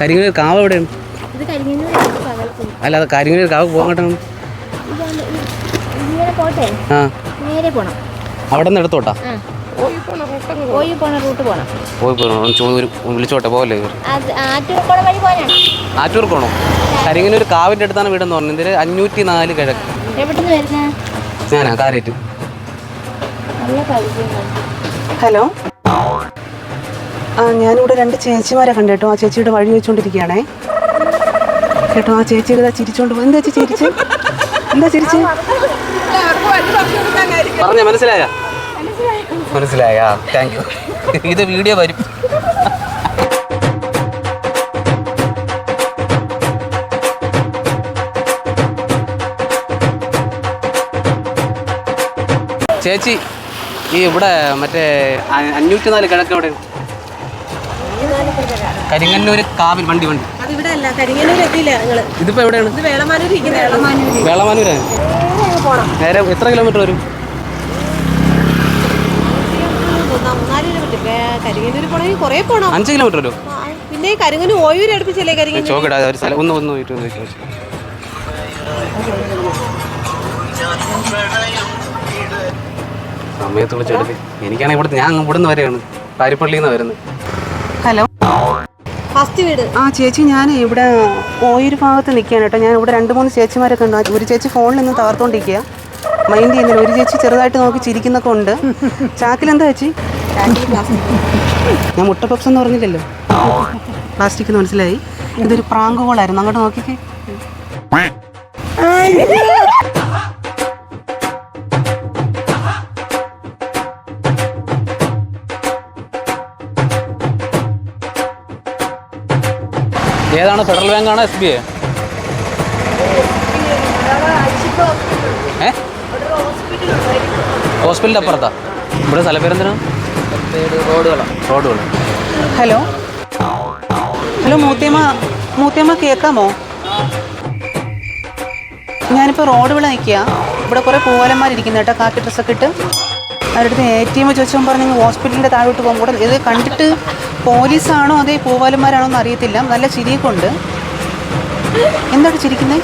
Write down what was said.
കരിങ്ങനൂർ കാവ് എവിടെയാണ്? അല്ല അത് കരിങ്ങനൂർ കാവ് പോകട്ടെ. ആ അവിടെ നിന്ന് എടുത്തോട്ടാ വിളിച്ചോട്ടെ പോലെ. ആറ്റൂർ പോണോ? കരിങ്ങനൂർ കാവിൻ്റെ അടുത്താണ് വീടെന്ന് പറഞ്ഞു. ഇതിൽ 504 കിഴക്ക്. ഞാനാ കാരേറ്റ്. ഹലോ, ഞാനിവിടെ 2 ചേച്ചിമാരെ കണ്ടു കേട്ടോ. ആ ചേച്ചിയുടെ വഴി വെച്ചുകൊണ്ടിരിക്കുകയാണേ കേട്ടോ. ആ ചേച്ചിയുടെ ചിരിച്ചോണ്ട് പോയി. എന്താ ചേച്ചി ചിരിച്ച്? എന്താ ചിരിച്ച്? പറഞ്ഞ മനസ്സിലായ? മനസ്സിലായ. Thank you. ഇത് വീഡിയോ വരും. ചേച്ചി ഈ ഇവിടെ മറ്റേ 504 കിഴക്ക് എവിടെ? കരിങ്ങന്നൂർ കാവിൽ വണ്ടി. ഇതിപ്പോ എവിടെയാണ്? വേളമാനൂരാണ്. നേരെ എത്ര കിലോമീറ്റർ വരും? 5 കിലോമീറ്റർ വരും. പിന്നെ കരിങ്ങനൂർ ഓയൂര് അടുപ്പിച്ചല്ലേ കരിങ്ങനൂർ? ചോക്കടാ ഒരു സ്ഥലം ഒന്ന് സമയത്ത് വിളിച്ചെടുത്ത്. എനിക്കാണെങ്കിൽ ഞാൻ ഇവിടുന്ന് വരെയാണ്, പാരിപ്പള്ളിയിൽ നിന്ന് വരുന്നത്. ഹലോ, ഫസ്റ്റ് വീട്. ആ ചേച്ചി, ഞാൻ ഇവിടെ ഓയൂർ ഭാഗത്ത് നിൽക്കുകയാണ് കേട്ടോ. ഞാൻ ഇവിടെ 2-3 ചേച്ചിമാരെ കണ്ടു. ഒരു ചേച്ചി ഫോണിൽ നിന്ന് തകർത്തോണ്ടിരിക്കുക, മൈൻഡ് ചെയ്യുന്നില്ല. ഒരു ചേച്ചി ചെറുതായിട്ട് നോക്കി ചിരിക്കുന്നൊക്കെ ഉണ്ട്. ചാക്കിലെന്താ ചേച്ചി? ഞാൻ മുട്ട പപ്സ് എന്ന് പറഞ്ഞില്ലല്ലോ, പ്ലാസ്റ്റിക് എന്ന് മനസ്സിലായി. ഇതൊരു പ്രാങ്ക് കോളായിരുന്നു. അങ്ങോട്ട് നോക്കിക്കേ. ഏതാണ്? ഫെഡറൽ ബാങ്കാണോ SBI? ഹോസ്പിറ്റലിൻ്റെ അപ്പുറത്താ. ഇവിടെ സ്ഥലപ്പേരെന്തിനാ? റോഡുകൾ. ഹലോ, മൂത്തേമ്മ കേൾക്കാമോ? ഞാനിപ്പോൾ റോഡ് വിള നിൽക്കുക. ഇവിടെ കുറേ പൂവാലന്മാരിരിക്കുന്നു കേട്ടോ, കാക്കി ഡ്രസ്സൊക്കെ ഇട്ട്. അവരുടെ ATM ചോദിച്ചാൽ പറഞ്ഞ് ഹോസ്പിറ്റലിൻ്റെ താഴോട്ട് പോകും. കൂടെ ഇത് കണ്ടിട്ട് പോലീസാണോ അതേ പൂവാലന്മാരാണോ എന്ന് അറിയത്തില്ല. നല്ല ചിരിയൊക്കെ ഉണ്ട്. എന്താണ് ചിരിക്കുന്നത്?